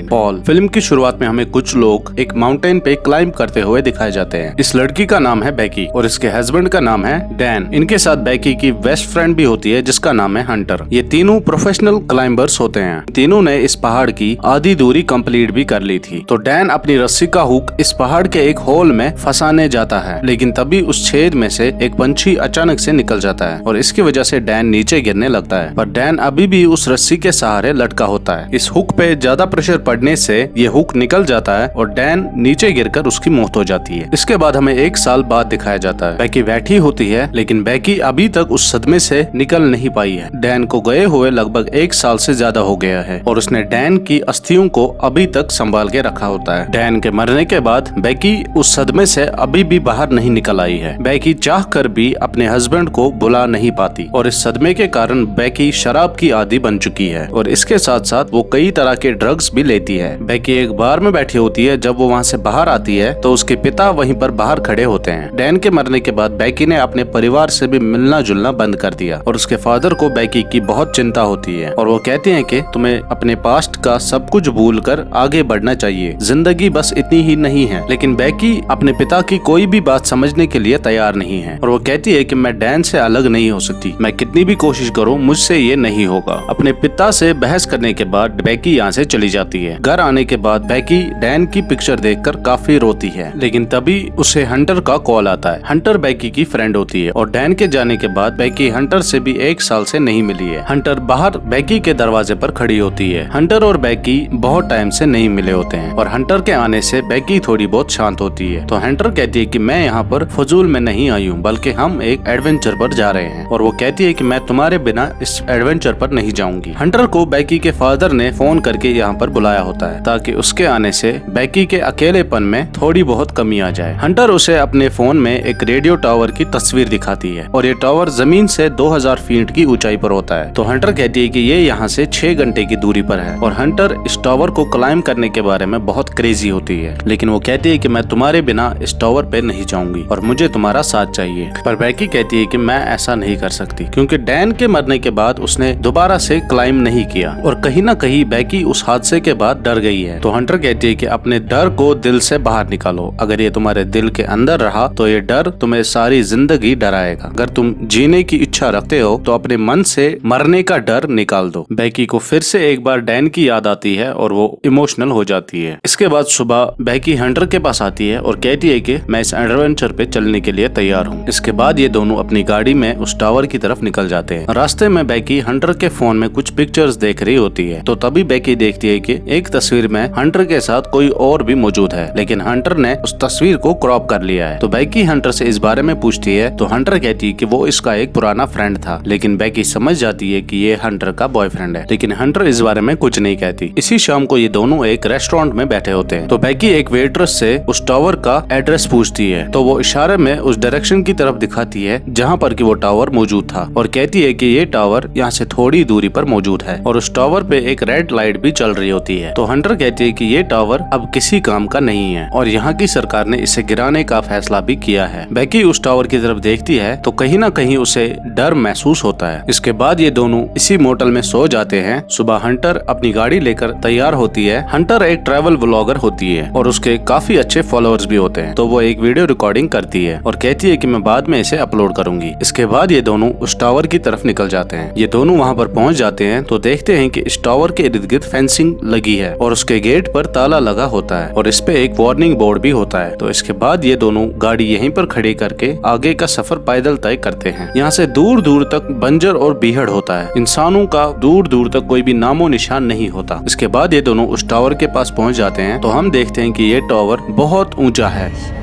Paul. Film की शुरुआत में हमें कुछ लोग एक माउंटेन पे क्लाइंब करते हुए दिखाए जाते हैं। इस लड़की का नाम है बैकी और इसके हस्बैंड का नाम है डैन। इनके साथ बैकी की बेस्ट फ्रेंड भी होती है जिसका नाम है हंटर। ये तीनों प्रोफेशनल क्लाइंबर्स होते हैं। तीनों ने इस पहाड़ की आधी दूरी कंप्लीट भी कर ली थी। तो डैन अपनी रस्सी का हुक इस पहाड़ के एक होल में फंसाने जाता है, लेकिन तभी उस छेद में से एक पंछी अचानक से निकल जाता है और इसकी वजह से डैन नीचे गिरने लगता है। पर डैन अभी भी उस रस्सी के सहारे लटका होता है। इस हुक पे ज्यादा प्रेशर पड़ने से ये हुक निकल जाता है और डैन नीचे गिरकर उसकी मौत हो जाती है। इसके बाद हमें 1 साल बाद दिखाया जाता है। बैकी बैठी होती है, लेकिन बैकी अभी तक उस सदमे से निकल नहीं पाई है। डैन को गए हुए लगभग 1 साल से ज्यादा हो गया है और उसने डैन की अस्थियों को अभी तक संभाल के रखा होता है। डैन के मरने के बाद बैकी उस सदमे से अभी भी बाहर नहीं निकल आई है। बैकी चाह कर भी अपने हस्बैंड को बुला नहीं पाती और इस सदमे के कारण बैकी शराब की आदी बन चुकी है और इसके साथ साथ वो कई तरह के ड्रग्स भी लेती है। बैकी एक बार में बैठी होती है। जब वो वहाँ से बाहर आती है तो उसके पिता वहीं पर बाहर खड़े होते हैं। डैन के मरने के बाद बैकी ने अपने परिवार से भी मिलना जुलना बंद कर दिया और उसके फादर को बैकी की बहुत चिंता होती है और वो कहते हैं कि तुम्हें अपने पास्ट का सब कुछ भूलकर आगे बढ़ना चाहिए, जिंदगी बस इतनी ही नहीं है। लेकिन बैकी अपने पिता की कोई भी बात समझने के लिए तैयार नहीं है और वो कहती है कि मैं डैन से अलग नहीं हो सकती, मैं कितनी भी कोशिश करूँ मुझसे ये नहीं होगा। अपने पिता से बहस करने के बाद बैकी यहाँ से चली जाती है। घर आने के बाद बैकी डैन की पिक्चर देखकर काफी रोती है, लेकिन तभी उसे हंटर का कॉल आता है। हंटर बैकी की फ्रेंड होती है और डैन के जाने के बाद बैकी हंटर से भी 1 साल से नहीं मिली है। हंटर बाहर बैकी के दरवाजे पर खड़ी होती है। हंटर और बैकी बहुत टाइम से नहीं मिले होते हैं और हंटर के आने से बैकी थोड़ी बहुत शांत होती है। तो हंटर कहती है कि मैं यहाँ पर फजूल में नहीं आई हूँ, बल्कि हम एक एडवेंचर पर जा रहे हैं और वो कहती है कि मैं तुम्हारे बिना इस एडवेंचर पर नहीं जाऊंगी। हंटर को बैकी के फादर ने फोन करके यहाँ पर बुलाया होता है ताकि उसके आने से बैकी के अकेलेपन में थोड़ी बहुत कमी आ जाए। हंटर उसे अपने फोन में एक रेडियो टावर की तस्वीर दिखाती है और ये टावर जमीन से 2000 फीट की ऊंचाई पर होता है। तो हंटर कहती है कि ये यहाँ से 6 घंटे की दूरी पर है और हंटर इस टावर को क्लाइम करने के बारे में बहुत क्रेजी होती है, लेकिन वो कहती है कि मैं तुम्हारे बिना इस टावर पे नहीं जाऊंगी और मुझे तुम्हारा साथ चाहिए। पर बैकी कहती है कि मैं ऐसा नहीं कर सकती क्योंकि डैन के मरने के बाद उसने दोबारा से क्लाइम नहीं किया और कहीं ना कहीं बैकी उस हादसे के बाद डर गई है। तो हंटर कहती है कि अपने डर को दिल से बाहर निकालो, अगर ये तुम्हारे दिल के अंदर रहा तो ये डर तुम्हें सारी जिंदगी डराएगा। अगर तुम जीने की इच्छा रखते हो तो अपने मन से मरने का डर निकाल दो। बैकी को फिर से एक बार डैन की याद आती है और वो इमोशनल हो जाती है। इसके बाद सुबह बैकी हंटर के पास आती है और कहती है कि मैं इस एडवेंचर पे चलने के लिए तैयार हूँ। इसके बाद ये दोनों अपनी गाड़ी में उस टावर की तरफ निकल जाते हैं। रास्ते में बैकी हंटर के फोन में कुछ पिक्चर्स देख रही होती है। तो तभी बैकी देखती है कि एक तस्वीर में हंटर के साथ कोई और भी मौजूद है, लेकिन हंटर ने उस तस्वीर को क्रॉप कर लिया है। तो बैकी हंटर से इस बारे में पूछती है तो हंटर कहती है कि वो इसका एक पुराना फ्रेंड था, लेकिन बैकी समझ जाती है कि ये हंटर का बॉयफ्रेंड है, लेकिन हंटर इस बारे में कुछ नहीं कहती। इसी शाम को ये दोनों एक रेस्टोरेंट में बैठे होते हैं। तो बैकी एक वेट्रेस से उस टावर का एड्रेस पूछती है तो वो इशारे में उस डायरेक्शन की तरफ दिखाती है जहाँ पर कि वो टावर मौजूद था और कहती है कि ये टावर यहाँ से थोड़ी दूरी पर मौजूद है और उस टावर पे एक रेड लाइट भी चल रही होती है। तो हंटर कहती है कि ये टावर अब किसी काम का नहीं है और यहाँ की सरकार ने इसे गिराने का फैसला भी किया है। बैकी उस टावर की तरफ देखती है तो कहीं ना कहीं उसे डर महसूस होता है। इसके बाद ये दोनों इसी मोटल में सो जाते हैं। सुबह हंटर अपनी गाड़ी लेकर तैयार होती है। हंटर एक ट्रैवल व्लॉगर होती है और उसके काफी अच्छे फॉलोअर्स भी होते हैं। तो वो एक वीडियो रिकॉर्डिंग करती है और कहती है कि मैं बाद में इसे अपलोड करूंगी। इसके बाद ये दोनों उस टावर की तरफ निकल जाते हैं। ये दोनों वहाँ पर पहुँच जाते हैं तो देखते हैं कि इस टावर के इर्द गिर्द फेंसिंग लगी है और उसके गेट पर ताला लगा होता है और इस पे एक वार्निंग बोर्ड भी होता है। तो इसके बाद ये दोनों गाड़ी यहीं पर खड़ी करके आगे का सफर पैदल तय करते हैं। यहाँ से दूर दूर तक बंजर और बीहड़ होता है, इंसानों का दूर दूर तक कोई भी नामो निशान नहीं होता। इसके बाद ये दोनों उस टावर के पास पहुँच जाते हैं तो हम देखते हैं कि ये टावर बहुत ऊंचा है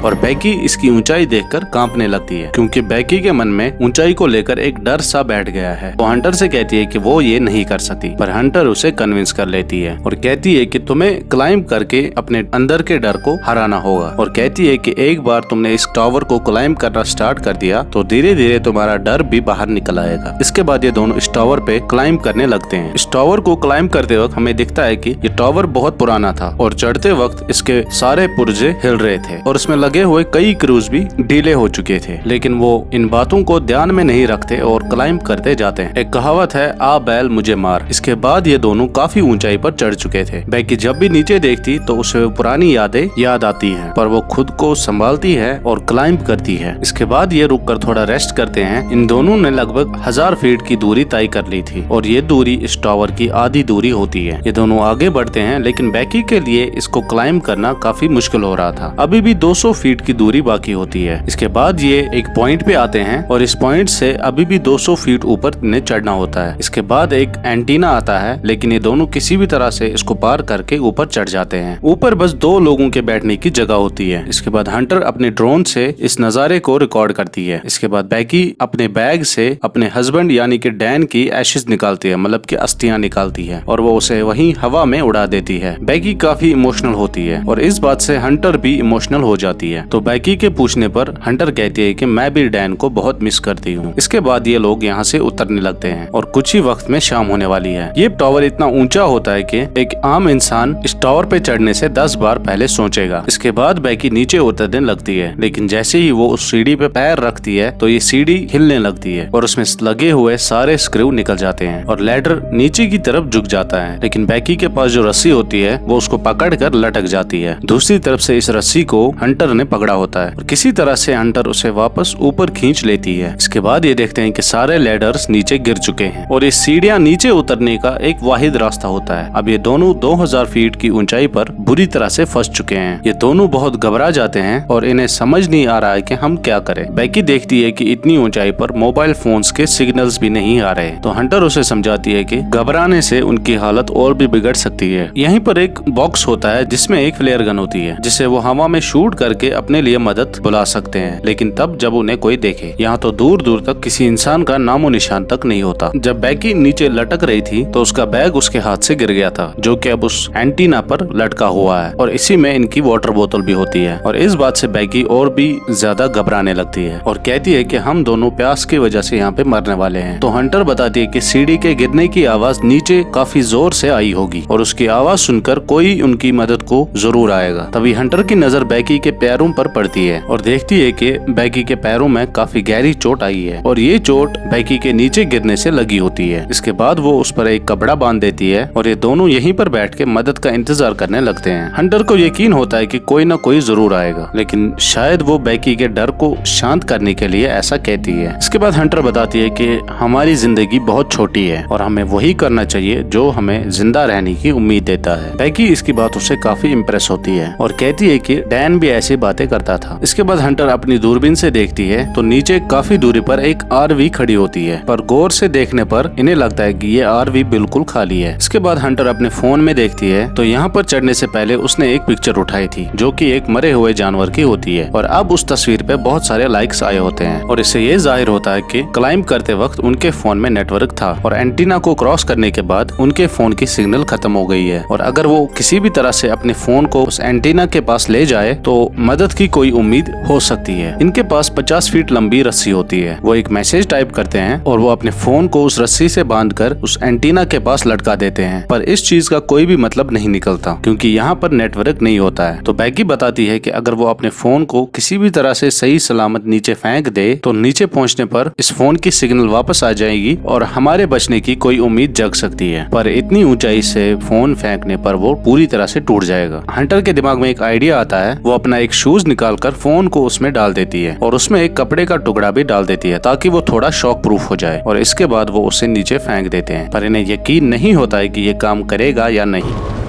और बैकी इसकी ऊंचाई देखकर कांपने लगती है क्योंकि बैकी के मन में ऊंचाई को लेकर एक डर सा बैठ गया है। वो हंटर से कहती है कि वो ये नहीं कर सकती, पर हंटर उसे कन्विंस कर लेती है और कहती है कि तुम्हें क्लाइंब करके अपने अंदर के डर को हराना होगा और कहती है कि एक बार तुमने इस टावर को क्लाइंब करना स्टार्ट कर दिया तो धीरे धीरे तुम्हारा डर भी बाहर निकल आएगा। इसके बाद ये दोनों इस टावर पे क्लाइंब करने लगते हैं। इस टावर को क्लाइंब करते वक्त हमें दिखता है कि ये टावर बहुत पुराना था और चढ़ते वक्त इसके सारे पुर्जे हिल रहे थे और इसमें लगे हुए कई क्रूज भी ढीले हो चुके थे, लेकिन वो इन बातों को ध्यान में नहीं रखते और क्लाइंब करते जाते हैं। एक कहावत है, आ बैल मुझे मार। इसके बाद ये दोनों काफी ऊंचाई पर चढ़ चुके थे। बैकी जब भी नीचे देखती तो उसे पुरानी यादें याद आती हैं, पर वो खुद को संभालती है और क्लाइंब करती है। इसके बाद ये रुककर थोड़ा रेस्ट करते हैं। इन दोनों ने लगभग 1000 फीट की दूरी तय कर ली थी और ये दूरी इस टावर की आधी दूरी होती है। ये दोनों आगे बढ़ते हैं, लेकिन बैकी के लिए इसको क्लाइंब करना काफी मुश्किल हो रहा था। अभी भी 200 फीट की दूरी बाकी होती है। इसके बाद ये एक पॉइंट पे आते हैं और इस पॉइंट से अभी भी 200 फीट ऊपर इन्हें चढ़ना होता है। इसके बाद एक एंटीना आता है, लेकिन ये दोनों किसी भी तरह से इसको पार करके ऊपर चढ़ जाते हैं। ऊपर बस 2 लोगों के बैठने की जगह होती है। इसके बाद हंटर अपने ड्रोन से इस नजारे को रिकॉर्ड करती है। इसके बाद बैकी अपने बैग से अपने हस्बैंड यानी कि डैन की एशेस निकालती है, मतलब कि अस्थियां निकालती है, और वो उसे वहीं हवा में उड़ा देती है। बैकी काफी इमोशनल होती है और इस बात से हंटर भी इमोशनल हो जाती है। तो बैकी के पूछने पर हंटर कहती है कि मैं भी डैन को बहुत मिस करती हूँ। इसके बाद ये लोग यहाँ से उतरने लगते हैं और कुछ ही वक्त में शाम होने वाली है। ये टावर इतना ऊंचा होता है कि एक आम इंसान इस टावर पे चढ़ने से 10 बार पहले सोचेगा। इसके बाद बैकी नीचे उतरने लगती है, लेकिन जैसे ही वो उस सीढ़ी पे पैर रखती है तो ये सीढ़ी हिलने लगती है और उसमें लगे हुए सारे स्क्रू निकल जाते हैं और लैडर नीचे की तरफ झुक जाता है। लेकिन बैकी के पास जो रस्सी होती है वो उसको पकड़ कर लटक जाती है। दूसरी तरफ से इस रस्सी को हंटर ने पकड़ा होता है और किसी तरह से हंटर उसे वापस ऊपर खींच लेती है। इसके बाद ये देखते हैं कि सारे लैडर्स नीचे गिर चुके हैं और इस सीढ़ियां नीचे उतरने का एक वाहिद रास्ता होता है। अब ये दोनों 2000 फीट की ऊंचाई पर बुरी तरह से फंस चुके हैं। ये दोनों बहुत घबरा जाते हैं और इन्हें समझ नहीं आ रहा है कि हम क्या करें। बैकी देखती है कि इतनी ऊंचाई पर मोबाइल फोन्स के सिग्नल्स भी नहीं आ रहे, तो हंटर उसे समझाती है कि घबराने से उनकी हालत और भी बिगड़ सकती है। यहीं पर एक बॉक्स होता है जिसमें एक फ्लेयर गन होती है, जिसे वो हवा में शूट करके अपने लिए मदद बुला सकते हैं, लेकिन तब जब उन्हें कोई देखे। यहाँ तो दूर दूर तक किसी इंसान का नामो निशान तक नहीं होता। जब बैकी नीचे लटक रही थी तो उसका बैग उसके हाथ से गिर गया था, जो कि अब उस एंटीना पर लटका हुआ है और इसी में इनकी वाटर बोतल भी होती है। और इस बात से बैकी और भी ज्यादा घबराने लगती है और कहती है कि हम दोनों प्यास की वजह से यहाँ पे मरने वाले हैं। तो हंटर बताती है कि सीढ़ी के गिरने की आवाज नीचे काफी जोर से आई होगी और उसकी आवाज सुनकर कोई उनकी मदद को जरूर आएगा। तभी हंटर की नजर बैकी के पैरों पर पड़ती है और देखती है कि बैकी के पैरों में काफी गहरी चोट आई है और ये चोट बैकी के नीचे गिरने से लगी होती है। इसके बाद वो उस पर एक कपड़ा बांध देती है और ये दोनों यहीं पर बैठ के मदद का इंतजार करने लगते हैं। हंटर को यकीन होता है कि कोई ना कोई जरूर आएगा, लेकिन शायद वो बैकी के डर को शांत करने के लिए ऐसा कहती है। इसके बाद हंटर बताती है कि हमारी जिंदगी बहुत छोटी है और हमें वही करना चाहिए जो हमें जिंदा रहने की उम्मीद देता है। बैकी इसकी बातों से काफी इम्प्रेस होती है और कहती है कि डैन भी ऐसी बातें करता था। इसके बाद हंटर अपनी दूरबीन से देखती है तो नीचे काफी दूरी पर एक आरवी खड़ी होती है, पर गौर से देखने पर इन्हें लगता है कि ये आरवी बिल्कुल खाली है। इसके बाद हंटर अपने फोन में देखती है तो यहाँ पर चढ़ने से पहले उसने एक पिक्चर उठाई थी जो कि एक मरे हुए जानवर की होती है और अब उस तस्वीर पे बहुत सारे लाइक्स आए होते हैं और इससे ये जाहिर होता है कि क्लाइंब करते वक्त उनके फोन में नेटवर्क था और एंटीना को क्रॉस करने के बाद उनके फोन की सिग्नल खत्म हो गई है और अगर वो किसी भी तरह से अपने फोन को उस एंटीना के पास ले जाए तो मदद की कोई उम्मीद हो सकती है। इनके पास 50 फीट लंबी रस्सी होती है। वो एक मैसेज टाइप करते हैं और वो अपने फोन को उस रस्सी से बांधकर उस एंटीना के पास लटका देते हैं, पर इस चीज का कोई भी मतलब नहीं निकलता क्योंकि यहाँ पर नेटवर्क नहीं होता है। तो बैकी बताती है कि अगर वो अपने फोन को किसी भी तरह से सही सलामत नीचे फेंक दे तो नीचे पहुँचने पर इस फोन की सिग्नल वापस आ जाएगी और हमारे बचने की कोई उम्मीद जग सकती है, पर इतनी ऊंचाई से फोन फेंकने पर वो पूरी तरह से टूट जाएगा। हंटर के दिमाग में एक आइडिया आता है। वो अपना एक शूज निकालकर फोन को उसमें डाल देती है और उसमें एक कपड़े का टुकड़ा भी डाल देती है ताकि वो थोड़ा शॉक प्रूफ हो जाए और इसके बाद वो उसे नीचे फेंक देते हैं, पर इन्हें यकीन नहीं होता है कि ये काम करेगा या नहीं।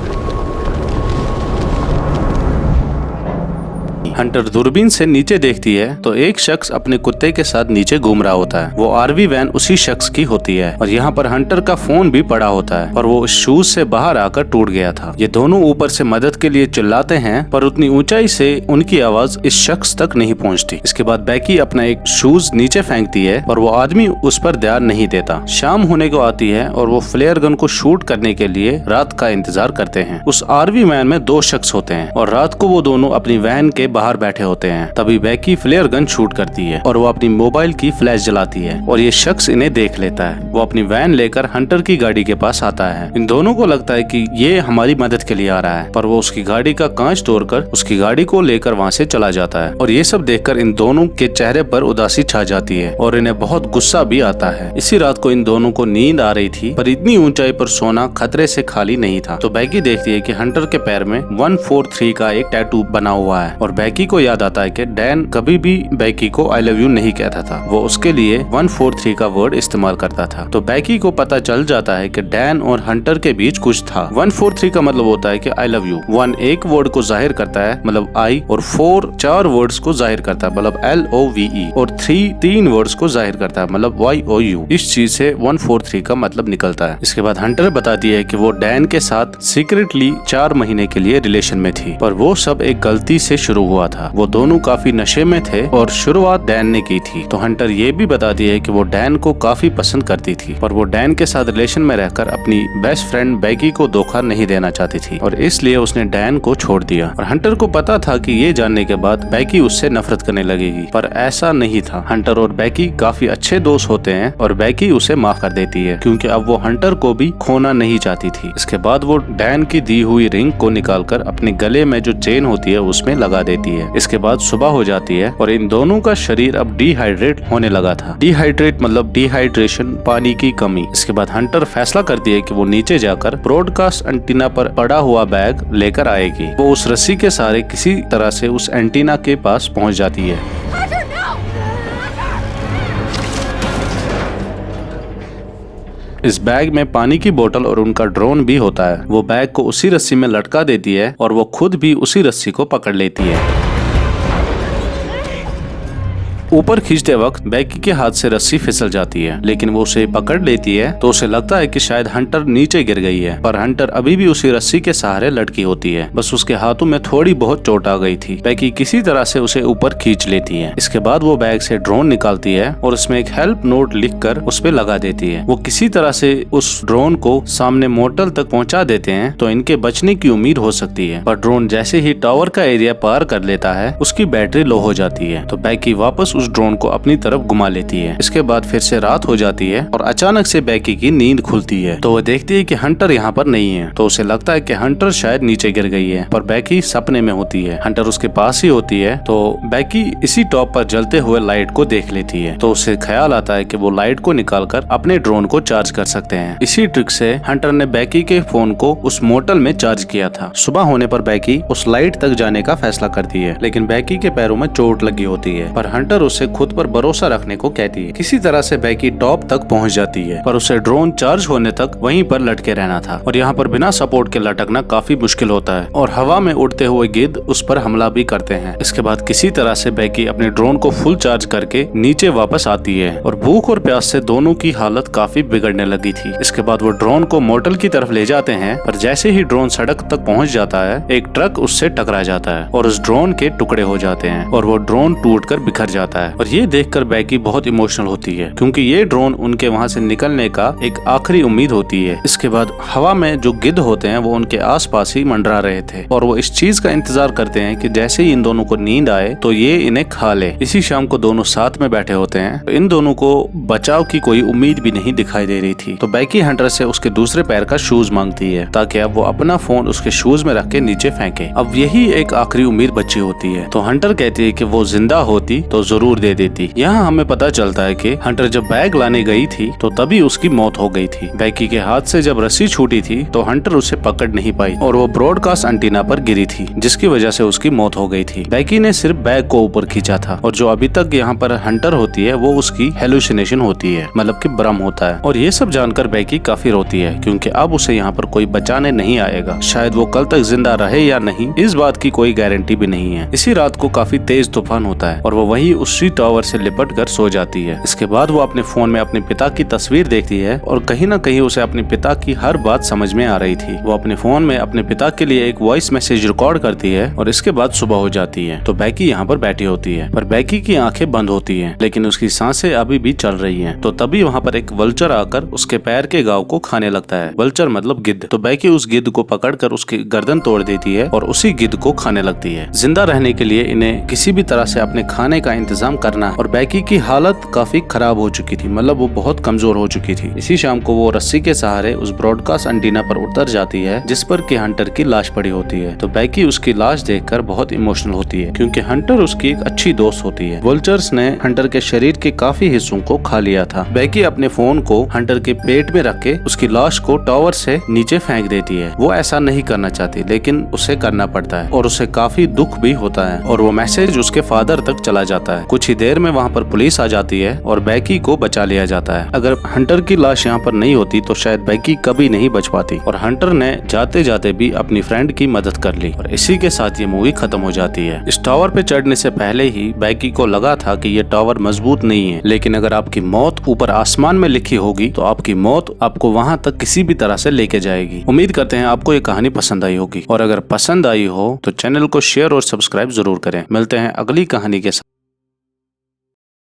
हंटर दूरबीन से नीचे देखती है तो एक शख्स अपने कुत्ते के साथ नीचे घूम रहा होता है। वो आरवी वैन उसी शख्स की होती है और यहाँ पर हंटर का फोन भी पड़ा होता है और वो शूज से बाहर आकर टूट गया था। ये दोनों ऊपर से मदद के लिए चिल्लाते हैं पर उतनी ऊंचाई से उनकी आवाज इस शख्स तक नहीं पहुँचती। इसके बाद बैकी अपना एक शूज नीचे फेंकती है और वो आदमी उस पर ध्यान नहीं देता। शाम होने को आती है और वो फ्लेयर गन को शूट करने के लिए रात का इंतजार करते हैं। उस आरवी वैन में 2 शख्स होते हैं और रात को वो दोनों अपनी वैन के बाहर बैठे होते हैं। तभी बैकी फ्लेयर गन शूट करती है और वो अपनी मोबाइल की फ्लैश जलाती है और ये शख्स इन्हें देख लेता है। वो अपनी वैन लेकर हंटर की गाड़ी के पास आता है। इन दोनों को लगता है कि ये हमारी मदद के लिए आ रहा है, पर वो उसकी गाड़ी का कांच तोड़कर उसकी गाड़ी को लेकर वहाँ से चला जाता है। और ये सब देखकर इन दोनों के चेहरे पर उदासी छा जाती है और इन्हें बहुत गुस्सा भी आता है। इसी रात को इन दोनों को नींद आ रही थी, पर इतनी ऊंचाई पर सोना खतरे से खाली नहीं था। तो बैकी देखती है कि हंटर के पैर में 143 का एक टैटू बना हुआ है और बैकी को याद आता है कि डैन कभी भी बैकी को आई लव यू नहीं कहता था, वो उसके लिए 143 का वर्ड इस्तेमाल करता था। तो बैकी को पता चल जाता है कि डैन और हंटर के बीच कुछ था। 143 का मतलब होता है कि आई लव यू। 1 एक वर्ड को जाहिर करता है मतलब आई, और 4 4 वर्ड्स को जाहिर करता है मतलब LOVE, और 3 3 वर्ड्स को जाहिर करता है मतलब YOU। इस चीज से 143 का मतलब निकलता है। इसके बाद हंटर बताती है कि वो डैन के साथ सीक्रेटली 4 महीने के लिए रिलेशन में थी, पर वो सब एक गलती से शुरू हुआ था। वो दोनों काफी नशे में थे और शुरुआत डैन ने की थी। तो हंटर ये भी बताती है कि वो डैन को काफी पसंद करती थी, पर वो डैन के साथ रिलेशन में रहकर अपनी बेस्ट फ्रेंड बैकी को धोखा नहीं देना चाहती थी और इसलिए उसने डैन को छोड़ दिया। और हंटर को पता था कि ये जानने के बाद बैकी उससे नफरत करने लगेगी, पर ऐसा नहीं था। हंटर और बैकी काफी अच्छे दोस्त होते हैं और बैकी उसे माफ कर देती है क्योंकि अब वो हंटर को भी खोना नहीं चाहती थी। इसके बाद वो डैन की दी हुई रिंग को निकालकर अपने गले में जो चेन होती है उसमें लगा देती है। इसके बाद सुबह हो जाती है और इन दोनों का शरीर अब डिहाइड्रेट होने लगा था। डिहाइड्रेट मतलब डिहाइड्रेशन, पानी की कमी। इसके बाद हंटर फैसला करती है कि वो नीचे जाकर ब्रॉडकास्ट एंटीना पर पड़ा हुआ बैग लेकर आएगी। वो उस रस्सी के सहारे किसी तरह से उस एंटीना के पास पहुंच जाती है। इस बैग में पानी की बोतल और उनका ड्रोन भी होता है। वो बैग को उसी रस्सी में लटका देती है और वो खुद भी उसी रस्सी को पकड़ लेती है। ऊपर खींचते वक्त बैकी के हाथ से रस्सी फिसल जाती है, लेकिन वो उसे पकड़ लेती है तो उसे लगता है कि शायद हंटर नीचे गिर गई है, पर हंटर अभी भी उसी रस्सी के सहारे लटकी होती है। बस उसके हाथों में थोड़ी बहुत चोट आ गई थी। बैकी किसी तरह से उसे ऊपर खींच लेती है। इसके बाद वो बैग से ड्रोन निकालती है और उसमें एक हेल्प नोट लिखकर उस पे लगा देती है। वो किसी तरह से उस ड्रोन को सामने मोटल तक पहुंचा देते हैं तो इनके बचने की उम्मीद हो सकती है, पर ड्रोन जैसे ही टावर का एरिया पार कर लेता है उसकी बैटरी लो हो जाती है। तो बैकी वापस उस ड्रोन को अपनी तरफ घुमा लेती है। इसके बाद फिर से रात हो जाती है और अचानक से बैकी की नींद खुलती है। तो वो देखती है कि हंटर यहाँ पर नहीं है, तो उसे लगता है कि हंटर शायद नीचे गिर गई है, पर बैकी सपने में होती है। हंटर उसके पास ही होती है तो बैकी इसी टॉप पर जलते हुए लाइट को देख लेती है। तो उसे ख्याल आता है कि वो लाइट को निकालकर अपने ड्रोन को चार्ज कर सकते हैं। इसी ट्रिक से हंटर ने बैकी के फोन को उस मोटल में चार्ज किया था। सुबह होने पर बैकी उस लाइट तक जाने का फैसला करती है, लेकिन बैकी के पैरों में चोट लगी होती है, पर हंटर उसे खुद पर भरोसा रखने को कहती है। किसी तरह से बैकी टॉप तक पहुंच जाती है, पर उसे ड्रोन चार्ज होने तक वहीं पर लटके रहना था और यहाँ पर बिना सपोर्ट के लटकना काफी मुश्किल होता है और हवा में उड़ते हुए गिद्ध उस पर हमला भी करते हैं। इसके बाद किसी तरह से बैकी अपने ड्रोन को फुल चार्ज करके नीचे वापस आती है और भूख और प्यास से दोनों की हालत काफी बिगड़ने लगी थी। इसके बाद वो ड्रोन को मोटल की तरफ ले जाते हैं, पर जैसे ही ड्रोन सड़क तक पहुंच जाता है एक ट्रक उससे टकरा जाता है और उस ड्रोन के टुकड़े हो जाते हैं और वो ड्रोन टूटकर बिखर जाता है। और ये देखकर बैकी बहुत इमोशनल होती है क्योंकि ये ड्रोन उनके वहाँ से निकलने का एक आखिरी उम्मीद होती है। इसके बाद हवा में जो गिद्ध होते हैं वो उनके आसपास ही मंडरा रहे थे और वो इस चीज का इंतजार करते हैं कि जैसे ही इन दोनों को नींद आए तो ये इन्हें खा ले। इसी शाम को दोनों साथ में बैठे होते हैं तो इन दोनों को बचाव की कोई उम्मीद भी नहीं दिखाई दे रही थी। तो बैकी हंटर से उसके दूसरे पैर का शूज मांगती है ताकि अब वो अपना फोन उसके शूज में रख के नीचे फेंके। अब यही एक आखिरी उम्मीद बची होती है। तो हंटर कहती है कि वो जिंदा होती तो जरूर दे देती। यहाँ हमें पता चलता है कि हंटर जब बैग लाने गई थी तो तभी उसकी मौत हो गई थी। बैकी के हाथ से जब रस्सी छूटी थी तो हंटर उसे पकड़ नहीं पाई और वो ब्रॉडकास्ट एंटीना पर गिरी थी जिसकी वजह से उसकी मौत हो गई थी। बैकी ने सिर्फ बैग को ऊपर खींचा था और जो अभी तक यहाँ पर हंटर होती है वो उसकी हेलुसिनेशन होती है, मतलब कि भ्रम होता है। और ये सब जानकर बैकी काफी रोती है क्योंकि अब उसे यहाँ पर कोई बचाने नहीं आएगा। शायद वो कल तक जिंदा रहे या नहीं इस बात की कोई गारंटी भी नहीं है। इसी रात को काफी तेज तूफान होता है और वो वही उस उसी टावर से लिपट कर सो जाती है। इसके बाद वो अपने फोन में अपने पिता की तस्वीर देखती है और कहीं न कहीं उसे अपने पिता की हर बात समझ में आ रही थी। वो अपने फोन में अपने पिता के लिए एक वॉइस मैसेज रिकॉर्ड करती है और इसके बाद सुबह हो जाती है। तो बैकी यहाँ पर बैठी होती है, पर बैकी की आंखें बंद होती हैं, लेकिन उसकी सांसें अभी भी चल रही हैं। तो तभी वहाँ पर एक वल्चर आकर उसके पैर के घाव को खाने लगता है। वल्चर मतलब गिद्ध। तो बैकी उस गिद्ध को पकड़कर उसकी गर्दन तोड़ देती है और उसी गिद्ध को खाने लगती है। जिंदा रहने के लिए इन्हें किसी भी तरह से अपने खाने का इंतजाम करना। और बैकी की हालत काफी खराब हो चुकी थी, मतलब वो बहुत कमजोर हो चुकी थी। इसी शाम को वो रस्सी के सहारे उस ब्रॉडकास्ट एंटीना पर उतर जाती है जिस पर कि हंटर की लाश पड़ी होती है। तो बैकी उसकी लाश देखकर बहुत इमोशनल होती है, क्योंकि हंटर उसकी एक अच्छी दोस्त होती है। वल्चर्स ने हंटर के शरीर के काफी हिस्सों को खा लिया था। बैकी अपने फोन को हंटर के पेट में रख के उसकी लाश को टावर से नीचे फेंक देती है। वो ऐसा नहीं करना चाहती, लेकिन उसे करना पड़ता है और उसे काफी दुख भी होता है और वो मैसेज उसके फादर तक चला जाता है। कुछ ही देर में वहाँ पर पुलिस आ जाती है और बैकी को बचा लिया जाता है। अगर हंटर की लाश यहाँ पर नहीं होती तो शायद बैकी कभी नहीं बच पाती और हंटर ने जाते जाते भी अपनी फ्रेंड की मदद कर ली। और इसी के साथ ये मूवी खत्म हो जाती है। इस टावर पे चढ़ने से पहले ही बैकी को लगा था कि ये टावर मजबूत नहीं है, लेकिन अगर आपकी मौत ऊपर आसमान में लिखी होगी तो आपकी मौत आपको वहाँ तक किसी भी तरह से लेके जाएगी। उम्मीद करते हैं आपको ये कहानी पसंद आई होगी और अगर पसंद आई हो तो चैनल को शेयर और सब्सक्राइब जरूर करें। मिलते हैं अगली कहानी के साथ।